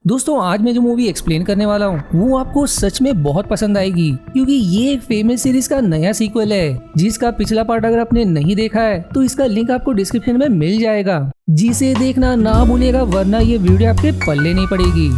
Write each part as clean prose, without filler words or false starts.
दोस्तों आज मैं जो मूवी एक्सप्लेन करने वाला हूँ वो आपको सच में बहुत पसंद आएगी, क्योंकि ये एक फेमस सीरीज का नया सीक्वल है जिसका पिछला पार्ट अगर आपने नहीं देखा है तो इसका लिंक आपको डिस्क्रिप्शन में मिल जाएगा, जिसे देखना ना भूलिएगा वरना ये वीडियो आपके पल्ले नहीं पड़ेगी।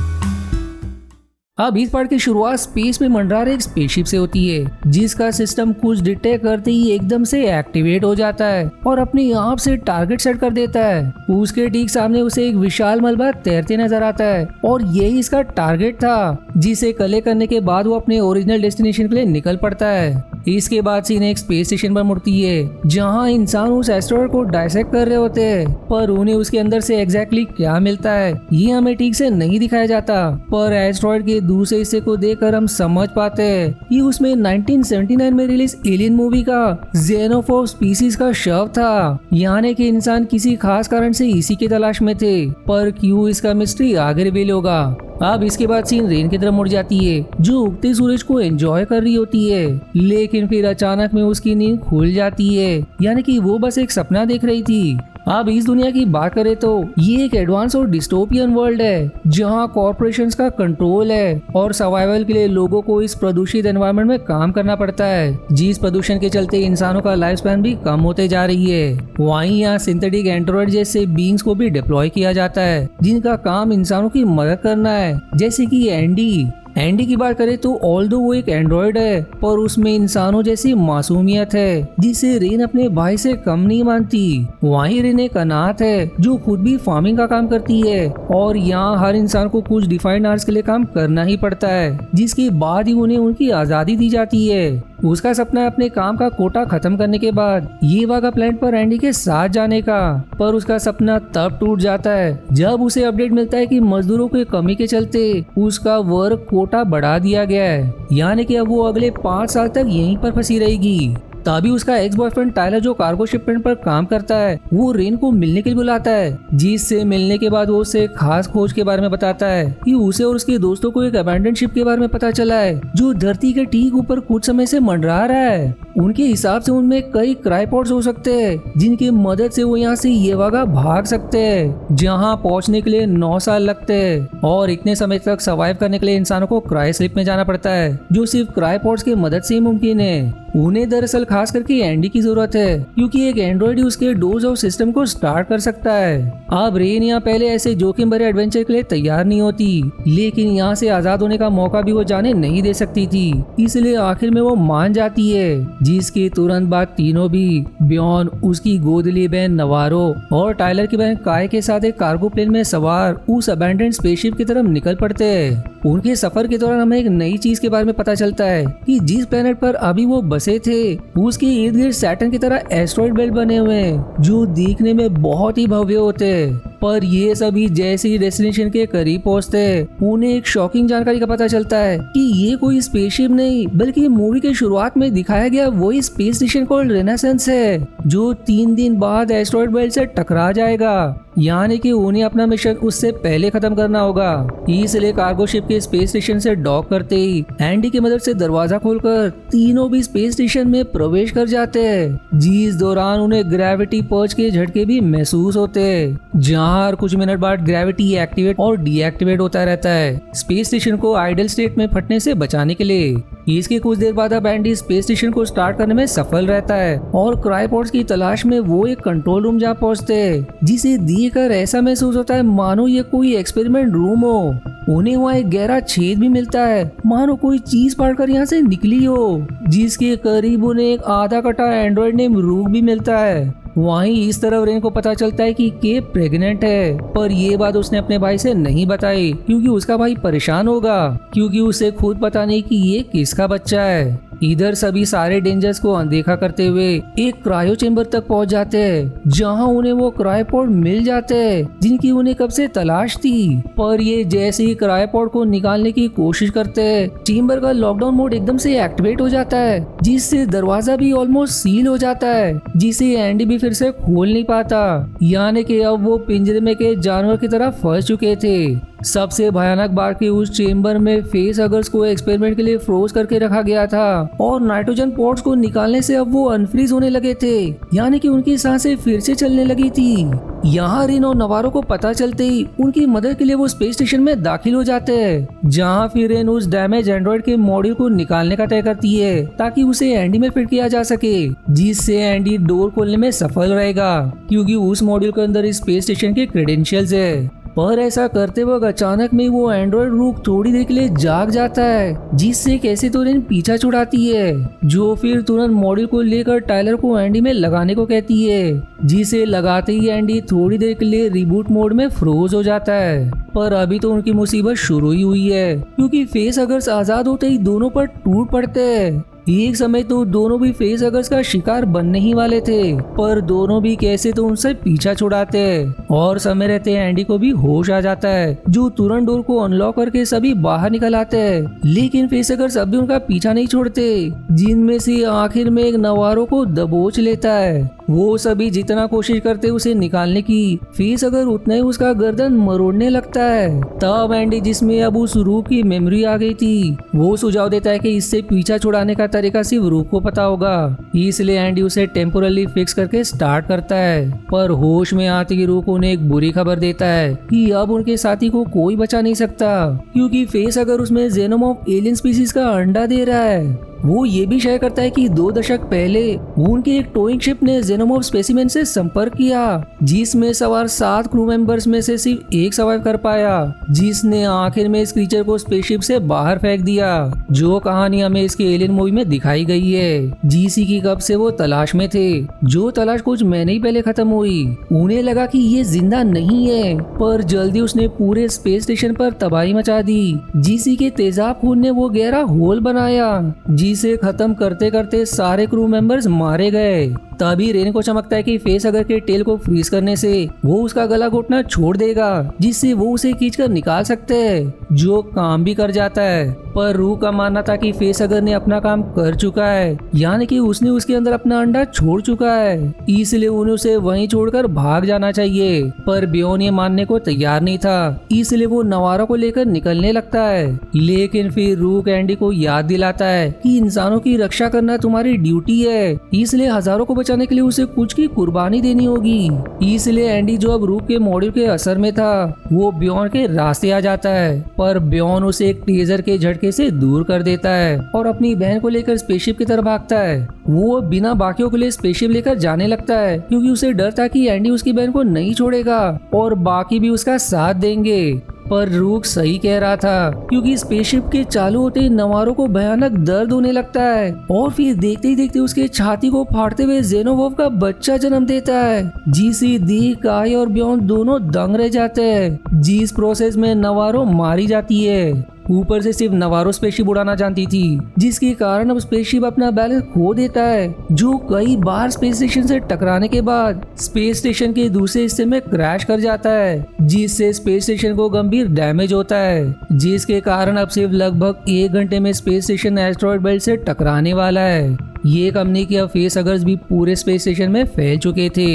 अब इस पार्ट की शुरुआत स्पेस में मंडरा रहे एक स्पेसशिप से होती है जिसका सिस्टम कुछ डिटेक्ट करते ही एकदम से एक्टिवेट हो जाता है और अपने आप से टारगेट सेट कर देता है। उसके ठीक सामने उसे एक विशाल मलबा तैरते नजर आता है और यही इसका टारगेट था, जिसे कलेक्ट करने के बाद वो अपने ओरिजिनल डेस्टिनेशन के लिए निकल पड़ता है। इसके बाद सीन एक स्पेस स्टेशन पर मुड़ती है जहां इंसान उस एस्ट्रॉयड को डाइसेक्ट कर रहे होते हैं, पर उन्हें उसके अंदर से एग्जैक्टली क्या मिलता है ये हमें ठीक से नहीं दिखाया जाता। पर एस्ट्रॉयड के दूसरे हिस्से को देखकर हम समझ पाते हैं कि उसमें 1979 में रिलीज एलियन मूवी का जेनोफोर्स स्पीसीज का शव था, यानी कि इंसान किसी खास कारण से इसी की तलाश में थे। पर क्यों, इसका मिस्ट्री आगे रिवील होगा। अब इसके बाद सीन रेन की तरफ मुड़ जाती है जो उगते सूरज को एंजॉय कर रही होती है, लेकिन फिर अचानक में उसकी नींद खुल जाती है, यानी कि वो बस एक सपना देख रही थी। अब इस दुनिया की बात करें तो ये एक एडवांस और डिस्टोपियन वर्ल्ड है जहां कॉर्पोरेशंस का कंट्रोल है और सर्वाइवल के लिए लोगों को इस प्रदूषित एनवायरनमेंट में काम करना पड़ता है, जिस प्रदूषण के चलते इंसानों का लाइफ स्पैन भी कम होते जा रही है। वहीं यहाँ सिंथेटिक एंड्रॉइड जैसे बींग्स को भी डिप्लॉय किया जाता है जिनका काम इंसानों की मदद करना है, जैसे कि एंडी की बात करें तो ऑल्दो वो एक एंड्रॉइड है पर उसमें इंसानों जैसी मासूमियत है जिसे रेन अपने भाई से कम नहीं मानती। वहीं रेन एक अनाथ है जो खुद भी फार्मिंग का काम करती है और यहाँ हर इंसान को कुछ डिफाइंड आवर्स के लिए काम करना ही पड़ता है, जिसके बाद ही उन्हें उनकी आजादी दी जाती है। उसका सपना है अपने काम का कोटा खत्म करने के बाद ये वागा प्लांट पर एंडी के साथ जाने का, पर उसका सपना तब टूट जाता है जब उसे अपडेट मिलता है कि मजदूरों की कमी के चलते उसका वर्क कोटा बढ़ा दिया गया है, यानी कि अब वो अगले 5 साल तक यहीं पर फंसी रहेगी। तभी उसका एक्स बॉयफ्रेंड टाइलर जो कार्गो शिपमेंट पर काम करता है वो रेन को मिलने के लिए बुलाता है, जिससे मिलने के बाद वो उसे खास खोज के बारे में बताता है कि उसे और उसके दोस्तों को एक अबैंडन्ड शिप के बारे में पता चला है जो धरती के ठीक ऊपर कुछ समय से मंडरा रहा है। उनके हिसाब से उनमें कई क्राइपॉड्स हो सकते हैं जिनकी मदद से वो यहाँ से ये वागा भाग सकते हैं, जहाँ पहुँचने के लिए 9 साल लगते हैं और इतने समय तक सर्वाइव करने के लिए इंसानों को क्राई स्लिप में जाना पड़ता है जो सिर्फ क्राइपॉड्स की मदद से ही मुमकिन है। उन्हें दरअसल खास करके एंडी की जरूरत है क्योंकि एक एंड्रॉइड ही उसके डोज और सिस्टम को स्टार्ट कर सकता है। अब रेन यहाँ पहले ऐसे जोखिम भरे एडवेंचर के लिए तैयार नहीं होती, लेकिन यहाँ से आजाद होने का मौका भी वो जाने नहीं दे सकती थी, इसलिए आखिर में वो मान जाती है, जिसके तुरंत बाद तीनों भी ब्यॉन, उसकी गोदली बहन नवारो और टाइलर की बहन काय के साथ एक कार्गो प्लेन में सवार उस अबैंडन्ड स्पेसशिप की तरफ निकल पड़ते हैं। उनके सफर के दौरान हमें एक नई चीज के बारे में पता चलता है कि जिस प्लेनेट पर अभी वो बसे थे उसके इर्द गिर्द सैटर्न की तरह एस्ट्रॉइड बेल्ट बने हुए हैं जो दिखने में बहुत ही भव्य होते हैं। पर ये सभी जैसे ही डेस्टिनेशन के करीब पहुंचते हैं उन्हें एक शॉकिंग जानकारी का पता चलता है कि ये कोई स्पेसशिप नहीं बल्कि मूवी के शुरुआत में दिखाया गया वही स्पेस स्टेशन कॉल्ड रेनेसेंस है जो 3 दिन बाद एस्ट्रॉइड बेल्ट से टकरा जाएगा, यानी कि उन्हें अपना मिशन उससे पहले खत्म करना होगा। इसलिए कार्गो शिप के स्पेस स्टेशन से डॉक करते ही एंडी की मदद से दरवाजा खोलकर तीनों भी स्पेस स्टेशन में प्रवेश कर जाते हैं, जिस दौरान उन्हें ग्रेविटी पर्च के झटके भी महसूस होते हैं, जहां कुछ मिनट बाद ग्रेविटी एक्टिवेट और डीएक्टिवेट होता रहता है स्पेस स्टेशन को आइडल स्टेट में फटने से बचाने के लिए। इसके कुछ देर बाद अब एंडी स्पेस स्टेशन को स्टार्ट करने में सफल रहता है और क्राइपॉड्स की तलाश में वो एक कंट्रोल रूम जा पहुंचते हैं, जिसे देखकर ऐसा महसूस होता है मानो ये कोई एक्सपेरिमेंट रूम हो। उन्हें वहाँ एक गहरा छेद भी मिलता है मानो कोई चीज फाड़कर यहाँ से निकली हो, जिसके करीब उन्हें एक आधा कटा एंड्रॉइड नेम रूक भी मिलता है। वहीं इस तरफ रेन को पता चलता है कि केप प्रेग्नेंट है, पर ये बात उसने अपने भाई से नहीं बताई क्योंकि उसका भाई परेशान होगा, क्योंकि उसे खुद पता नहीं कि ये किसका बच्चा है। इधर सभी सारे डेंजर्स को अनदेखा करते हुए एक क्रायो चेंबर तक पहुंच जाते हैं जहां उन्हें वो क्रायोपॉड मिल जाते हैं जिनकी उन्हें कब से तलाश थी। पर ये जैसे ही क्रायोपॉड को निकालने की कोशिश करते हैं चेंबर का लॉकडाउन मोड एकदम से एक्टिवेट हो जाता है, जिससे दरवाजा भी ऑलमोस्ट सील हो जाता है, जिसे एंडी भी फिर से खोल नहीं पाता, यानी कि अब वो पिंजरे में के जानवर की तरह फंस चुके थे। सबसे भयानक बात कि उस चेम्बर में फेस हगर्स को एक्सपेरिमेंट के लिए फ्रोज करके रखा गया था और नाइट्रोजन पॉड्स को निकालने से अब वो अनफ्रीज होने लगे थे, यानी कि उनकी सांसें फिर से चलने लगी थी। यहाँ रिन और नवारो को पता चलते ही उनकी मदद के लिए वो स्पेस स्टेशन में दाखिल हो जाते हैं, जहाँ फिर रिन उस डैमेज एंड्रॉइड के मॉड्यूल को निकालने का तय करती है ताकि उसे एंडी में फिट किया जा सके, जिससे एंडी डोर खोलने में सफल रहेगा क्योंकि उस मॉड्यूल के अंदर इस स्पेस स्टेशन के क्रेडेंशियल्स है। पर ऐसा करते वक्त अचानक में वो एंड्रॉइड रूक थोड़ी देर के लिए जाग जाता है, जिससे कैसे तो रिन पीछा छुड़ाती है, जो फिर तुरंत मॉड्यूल को लेकर टाइलर को एंडी में लगाने को कहती है, जिसे लगाते ही एंडी थोड़ी देर के लिए रिबूट मोड में फ्रोज हो जाता है। पर अभी तो उनकी मुसीबत शुरू ही हुई है क्योंकि फेस हगर्स आजाद होते ही दोनों पर टूट पड़ते हैं। एक समय तो दोनों भी फेस हगर्स का शिकार बनने ही वाले थे, पर दोनों भी कैसे तो उनसे पीछा छुड़ाते हैं और समय रहते एंडी को भी होश आ जाता है, जो तुरंत डोर को अनलॉक करके सभी बाहर निकल आते हैं। लेकिन फेस हगर्स अब भी उनका पीछा नहीं छोड़ते, जिनमें से आखिर में एक नवारो को दबोच लेता है। वो सभी जितना कोशिश करते उसे निकालने की, फेस हगर उतना ही उसका गर्दन मरोड़ने लगता है। तब एंडी, जिसमें अब उस रूप की मेमोरी आ गई थी, वो सुझाव देता है कि इससे पीछा छुड़ाने का तरीका सिर्फ रूप को पता होगा, इसलिए एंडी उसे टेम्पोरली फिक्स करके स्टार्ट करता है। पर होश में आते ही रूप उन्हें एक बुरी खबर देता है कि अब उनके साथी को कोई बचा नहीं सकता, क्योंकि फेस हगर उसमें जेनोमॉर्फ एलियन स्पीसीज का अंडा दे रहा है। वो ये भी शेयर करता है कि 2 दशक पहले उनकी एक टोइंग शिप ने जेनोमॉर्फ स्पेसिमेन से संपर्क किया, जिसमें सवार 7 क्रू मेंबर्स में से सिर्फ एक सर्वाइव कर पाया, जिसने आखिर में इस क्रीचर को स्पेसशिप से बाहर फेंक दिया, जो कहानी हमें इसके एलियन मूवी में दिखाई गई है, जिसी कब से वो तलाश में थे, जो तलाश कुछ महीने ही पहले खत्म हुई। उन्हें लगा कि ये जिंदा नहीं है, पर जल्दी उसने पूरे स्पेस स्टेशन पर तबाही मचा दी, जिसी के तेजाब खून ने वो गहरा होल बनाया, जिसे खत्म करते करते सारे क्रू मेंबर्स मारे गए। तभी रेन को चमकता है कि फेस हगर के टेल को फ्रीज करने से वो उसका गला घोटना छोड़ देगा, जिससे वो उसे खींचकर निकाल सकते हैं, जो काम भी कर जाता है। पर रू का मानना था कि फेस हगर ने अपना काम कर चुका है, यानी कि उसने उसके अंदर अपना अंडा छोड़ चुका है, इसलिए उन्हें उसे वहीं छोड़कर भाग जाना चाहिए। पर बियोन ये मानने को तैयार नहीं था, इसलिए वो नवारो को लेकर निकलने लगता है। लेकिन फिर रू कैंडी को याद दिलाता है कि इंसानों की रक्षा करना तुम्हारी ड्यूटी है, इसलिए हजारों को बचाने के लिए उसे कुछ की कुर्बानी देनी होगी। इसलिए एंडी, जो अब रूक के मॉड्यूल के असर में था, वो बियोन के रास्ते आ जाता है, पर बियोन उसे एक टेजर के झटके से दूर कर देता है और अपनी बहन को लेकर स्पेसशिप की तरफ भागता है। वो बिना बाकियों के लिए स्पेसशिप लेकर जाने लगता है, क्योंकि उसे डर था कि एंडी उसकी बहन को नहीं छोड़ेगा और बाकी भी उसका साथ देंगे। पर रूक सही कह रहा था, क्योंकि स्पेसशिप के चालू होते ही नवारो को भयानक दर्द होने लगता है और फिर देखते ही देखते उसके छाती को फाड़ते हुए जेनोमॉर्फ का बच्चा जन्म देता है, जिसे देख काई और बियोन दोनों दंग रह जाते हैं, जिस प्रोसेस में नवारो मारी जाती है। ऊपर से सिर्फ नवारो स्पेसशिप उड़ाना जानती थी, जिसके कारण अब स्पेसशिप अपना बैलेंस खो देता है, जो कई बार स्पेस स्टेशन से टकराने के बाद स्पेस स्टेशन के दूसरे हिस्से में क्रैश कर जाता है, जिससे स्पेस स्टेशन को गंभीर डैमेज होता है, जिसके कारण अब सिर्फ लगभग 1 घंटे में स्पेस स्टेशन एस्टेरॉयड बेल्ट से टकराने वाला है। ये कंपनी के अब फेस हगर्स भी पूरे स्पेस स्टेशन में फैल चुके थे।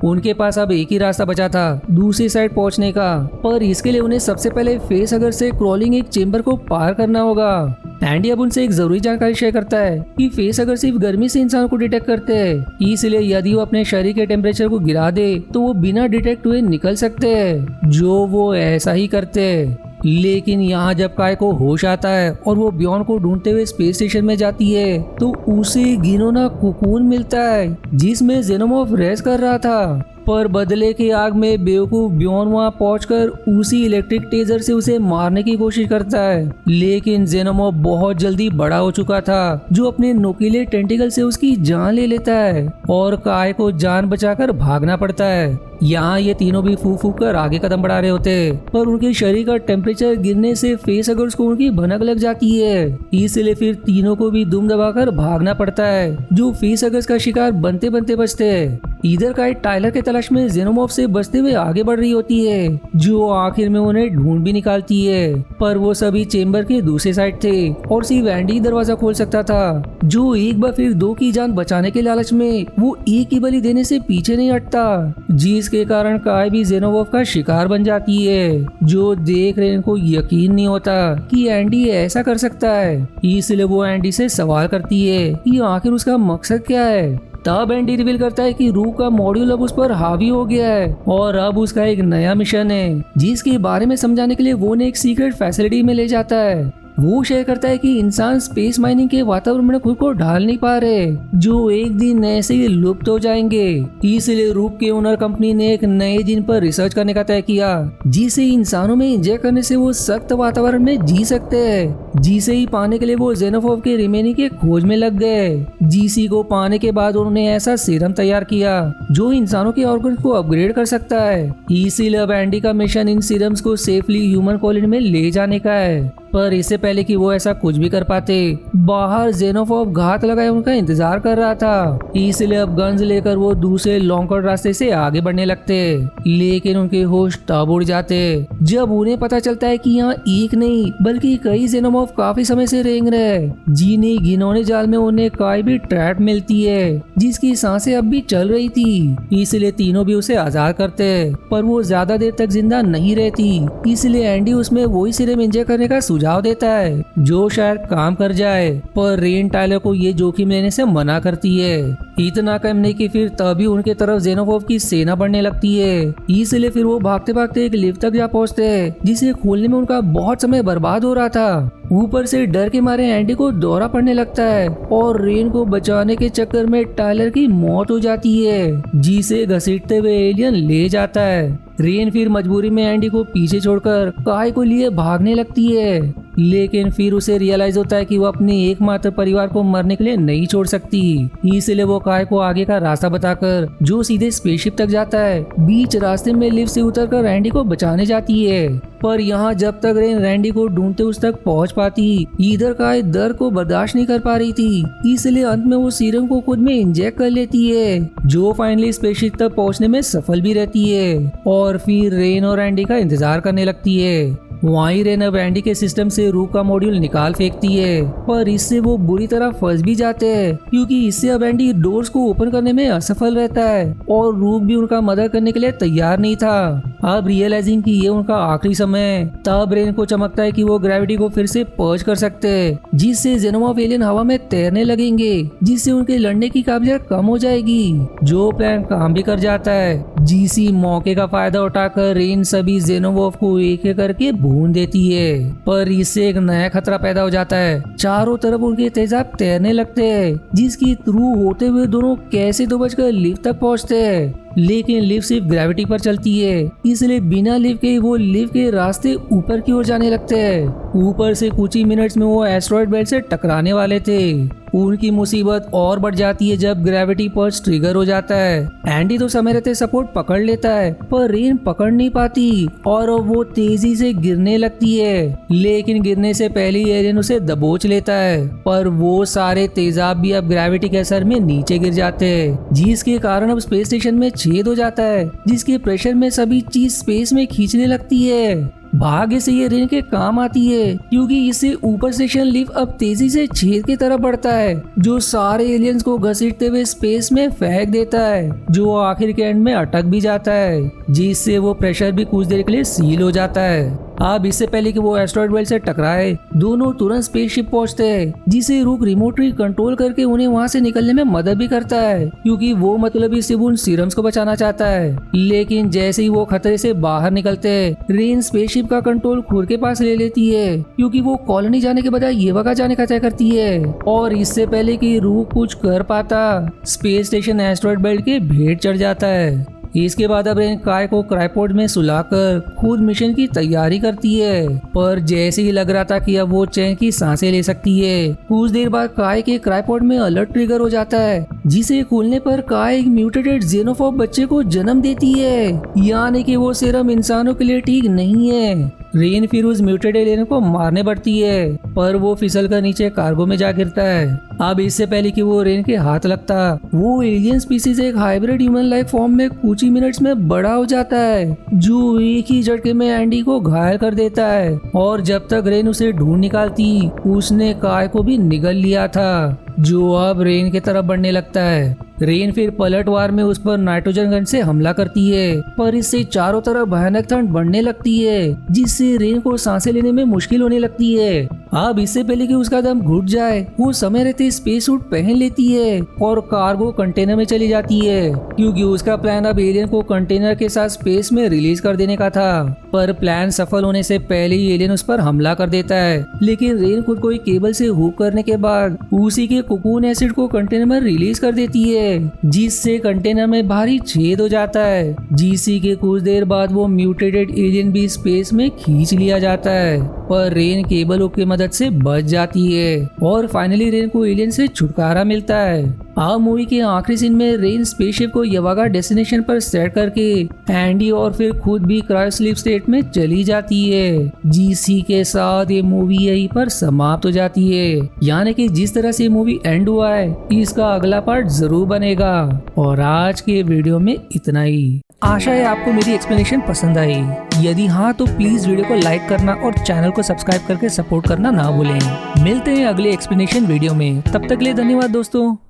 उनके पास अब एक ही रास्ता बचा था दूसरी साइड पहुंचने का, पर इसके लिए उन्हें सबसे पहले फेस हगर से क्रॉलिंग एक चेंबर को पार करना होगा। एंडी अब उनसे एक जरूरी जानकारी शेयर करता है कि फेस हगर सिर्फ गर्मी से इंसान को डिटेक्ट करते हैं, इसलिए यदि वो अपने शरीर के टेम्परेचर को गिरा दे तो वो बिना डिटेक्ट हुए निकल सकते हैं, जो वो ऐसा ही करते हैं। लेकिन यहाँ जब काय को होश आता है और वो बियोन को ढूंढते हुए स्पेस स्टेशन में जाती है, तो उसे घिनौना कुकून मिलता है, जिसमें जेनोमॉर्फ रेस कर रहा था। पर बदले की आग में बेवकूफ बियोन वहां पहुंचकर उसी इलेक्ट्रिक टेजर से उसे मारने की कोशिश करता है, लेकिन जेनोमॉर्फ बहुत जल्दी बड़ा हो चुका था, जो अपने नुकीले टेंटिकल से उसकी जान ले लेता है और काय को जान बचाकर भागना पड़ता है। यहाँ ये तीनों भी फूक फूक कर आगे कदम बढ़ा रहे होते, पर उनके शरीर का टेम्परेचर गिरने से फेस हगर्स को उनकी भनक लग जाती है, इसलिए फिर तीनों को भी दुम दबाकर भागना पड़ता है, जो फेस हगर्स का शिकार बनते बनते बचते हैं। इधर काइट टाइलर के तलाश में जेनोमॉर्फ से बचते हुए आगे बढ़ रही होती है, जो आखिर में उन्हें ढूंढ भी निकालती है। पर वो सभी चेंबर के दूसरे साइड थे और सिर्फ एंडी दरवाजा खोल सकता था, जो एक बार फिर 2 की जान बचाने के लालच में वो एक की बलि देने से पीछे नहीं हटता, जिस जिसके कारण काय भी जेनोवॉफ का शिकार बन जाती है, जो देख रेन को यकीन नहीं होता कि एंडी ऐसा कर सकता है। इसलिए वो एंडी से सवाल करती है कि आखिर उसका मकसद क्या है। तब एंडी रिवील करता है कि रूह का मॉड्यूल अब उस पर हावी हो गया है और अब उसका एक नया मिशन है, जिसके बारे में समझाने के लिए वो ने एक सीक्रेट फैसिलिटी में ले जाता है। वो शेयर करता है कि इंसान स्पेस माइनिंग के वातावरण में खुद को ढाल नहीं पा रहे, जो एक दिन ऐसे ही लुप्त हो जाएंगे। इसलिए रूप के ओनर कंपनी ने एक नए जीन पर रिसर्च करने का तय किया, जिसे इंसानों में इंजेक्ट करने से वो सख्त वातावरण में जी सकते हैं। जिसे ही पाने के लिए वो जेनोफॉब के रिमेनिंग के खोज में लग गए। जीसी को पाने के बाद उन्होंने ऐसा सीरम तैयार किया जो इंसानों के ऑर्गन को अपग्रेड कर सकता है। इसीलिए अब एंडी का मिशन इन सीरम्स को सेफली ह्यूमन कॉलोनी में ले जाने का है। पर इससे पहले कि वो ऐसा कुछ भी कर पाते, बाहर जेनोफॉब घात लगाए उनका इंतजार कर रहा था। इसलिए अब गन्स लेकर वो दूसरे लॉन्ग कट रास्ते से आगे बढ़ने लगते, लेकिन उनके होश तब उड़ जाते जब उन्हें पता चलता है कि यहाँ एक नहीं बल्कि कई जेनोमॉर्फ काफी समय से रेंग रहे, जिन्हें घिनौने जाल में उन्हें काय भी ट्रैप मिलती है, जिसकी सांसें अब भी चल रही थी। इसलिए तीनों भी उसे आजाद करते, पर वो ज्यादा देर तक जिंदा नहीं रहती। इसलिए एंडी उसमें वही सीरम इंजेक्ट करने का सुझाव देता है, जो शायद काम कर जाए। पर रेन टायलर को ये जोखिम लेने से मना करती है। इतना कम नहीं कि फिर तभी उनके तरफ जेनोफॉब की सेना बढ़ने लगती है। इसलिए फिर वो भागते भागते एक लिफ्ट तक जा पहुंचते हैं, जिसे खोलने में उनका बहुत समय बर्बाद हो रहा था। ऊपर से डर के मारे एंडी को दौरा पड़ने लगता है और रेन को बचाने के चक्कर में टायलर की मौत हो जाती है, जिसे घसीटते हुए एलियन ले जाता है। रेन फिर मजबूरी में एंडी को पीछे छोड़कर काय को लिए भागने लगती है, लेकिन फिर उसे रियलाइज होता है कि वो अपने एकमात्र परिवार को मरने के लिए नहीं छोड़ सकती। इसलिए वो काय को आगे का रास्ता बताकर, जो सीधे स्पेसशिप तक जाता है, बीच रास्ते में लिफ्ट से उतरकर रैंडी को बचाने जाती है। पर यहाँ जब तक रेन रैंडी को ढूंढते उस तक पहुँच पाती, इधर काय दर्द को बर्दाश्त नहीं कर पा रही थी। इसलिए अंत में वो सीरम को खुद में इंजेक्ट कर लेती है, जो फाइनली स्पेसशिप तक पहुँचने में सफल भी रहती है। और फिर रेन और रैंडी का इंतजार करने लगती है। वहीं रेन अब एंडी के सिस्टम से रूह का मॉड्यूल निकाल फेंकती है, पर इससे वो बुरी तरह फंस भी जाते हैं, क्योंकि इससे अब एंडी डोर्स को ओपन करने में असफल रहता है और रूह भी उनका मदद करने के लिए तैयार नहीं था। अब रियलाइजिंग कि ये उनका आखिरी समय, तब रेन को चमकता है कि वो ग्रेविटी को फिर से पर्ज कर सकते हैं, जिससे जेनोमॉर्फ एलियन हवा में तैरने लगेंगे, जिससे उनके लड़ने की काबिलियत कम हो जाएगी। जो प्लान काम भी कर जाता है। जीसी मौके का फायदा उठाकर रेन सभी जेनोमॉर्फ को एक एक करके भून देती है, पर इससे एक नया खतरा पैदा हो जाता है। चारों तरफ उनके तेजाब तैरने लगते हैं, जिसकी थ्रू होते हुए दोनों कैसे तो बचकर लिफ्ट तक पहुंचते हैं। लेकिन लिफ्ट सिर्फ ग्रेविटी पर चलती है, इसलिए बिना लिफ्ट के वो लिफ्ट के रास्ते ऊपर की ओर जाने लगते हैं। ऊपर से कुछ ही मिनट्स में वो एस्टेरॉयड बेल्ट से टकराने वाले थे। उनकी मुसीबत और बढ़ जाती है जब ग्रेविटी पर्च ट्रिगर हो जाता है। एंडी तो समय रहते सपोर्ट पकड़ लेता है, पर रेन पकड़ नहीं पाती और वो तेजी से गिरने लगती है। लेकिन गिरने से पहले ही एलियन उसे दबोच लेता है, पर वो सारे तेजाब भी अब ग्रेविटी के असर में नीचे गिर जाते हैं, जिसके कारण अब स्पेस स्टेशन में छेद हो जाता है, जिसके प्रेशर में सभी चीज स्पेस में खींचने लगती है। भाग्य से ये रेन के काम आती है, क्योंकि इससे ऊपर सेक्शन लिफ्ट अब तेजी से छेद की तरफ बढ़ता है, जो सारे एलियंस को घसीटते हुए स्पेस में फेंक देता है, जो आखिर के एंड में अटक भी जाता है, जिससे वो प्रेशर भी कुछ देर के लिए सील हो जाता है। अब इससे पहले कि वो एस्टेरॉयड बेल्ट से टकराए, दोनों तुरंत स्पेसशिप पहुंचते हैं, जिसे रूक रिमोटली कंट्रोल करके उन्हें वहां से निकलने में मदद भी करता है, क्योंकि वो मतलब ही सिर्फ उन सीरम्स को बचाना चाहता है। लेकिन जैसे ही वो खतरे से बाहर निकलते हैं, रेन स्पेसशिप का कंट्रोल खुद के पास ले लेती है, क्योंकि वो कॉलोनी जाने के बजाय ये वगैरह जाने का तय करती है। और इससे पहले कि रूक कुछ कर पाता, स्पेस स्टेशन एस्टेरॉयड बेल्ट के भेंट चढ़ जाता है। इसके बाद अब रेन काय को क्राइपोड में सुलाकर खुद मिशन की तैयारी करती है, पर जैसे ही लग रहा था कि अब वो चैन की सांसें ले सकती है, कुछ देर बाद काय के क्राइपोड में अलर्ट ट्रिगर हो जाता है, जिसे खोलने पर काय एक म्यूटेटेड जेनोफॉब बच्चे को जन्म देती है, यानी कि वो सीरम इंसानों के लिए ठीक नहीं है। रेन फिर उस म्यूटेड एलियन को मारने बढ़ती है, पर वो फिसल कर नीचे कार्गो में जा गिरता है। अब इससे पहले कि वो रेन के हाथ लगता, वो एलियन स्पीसीज एक हाइब्रिड ह्यूमन लाइफ फॉर्म में कुछ ही मिनट्स में बड़ा हो जाता है, जो एक ही झटके में एंडी को घायल कर देता है। और जब तक रेन उसे ढूंढ निकालती, उसने काय को भी निगल लिया था, जो अब रेन की तरफ बढ़ने लगता है। रेन फिर पलटवार में उस पर नाइट्रोजन गन से हमला करती है, पर इससे चारों तरफ भयानक ठंड बढ़ने लगती है, जिससे रेन को सांसें लेने में मुश्किल होने लगती है। अब इससे पहले कि उसका दम घुट जाए, वो समय रहते स्पेस सूट पहन लेती है और कार्गो कंटेनर में चली जाती है, क्योंकि उसका प्लान अब एलियन को कंटेनर के साथ स्पेस में रिलीज कर देने का था। पर प्लान सफल होने से पहले ही एलियन उस पर हमला कर देता है, लेकिन रेन खुद को एक केबल से हुक करने के बाद उसी के कोकून एसिड को कंटेनर में रिलीज कर देती है, जिससे कंटेनर में भारी छेद हो जाता है, जिसी के कुछ देर बाद वो म्यूटेटेड एलियन भी स्पेस में खींच लिया जाता है। पर रेन केबल हुक की मदद से बच जाती है और फाइनली रेन को एलियन से छुटकारा मिलता है। अब मूवी के आखिरी सीन में रेन स्पेसशिप को यवागा डेस्टिनेशन पर सेट करके एंडी और फिर खुद भी क्रायो स्लीप स्टेट में चली जाती है, जिसी के साथ ये मूवी यहीं पर समाप्त हो जाती है। यानी कि जिस तरह से मूवी एंड हुआ है, इसका अगला पार्ट जरूर बनेगा। और आज के वीडियो में इतना ही। आशा है आपको मेरी एक्सप्लेनेशन पसंद आई। यदि हाँ तो प्लीज वीडियो को लाइक करना और चैनल को सब्सक्राइब करके सपोर्ट करना ना भूलें। मिलते हैं अगले एक्सप्लेनेशन वीडियो में, तब तक के लिए धन्यवाद दोस्तों।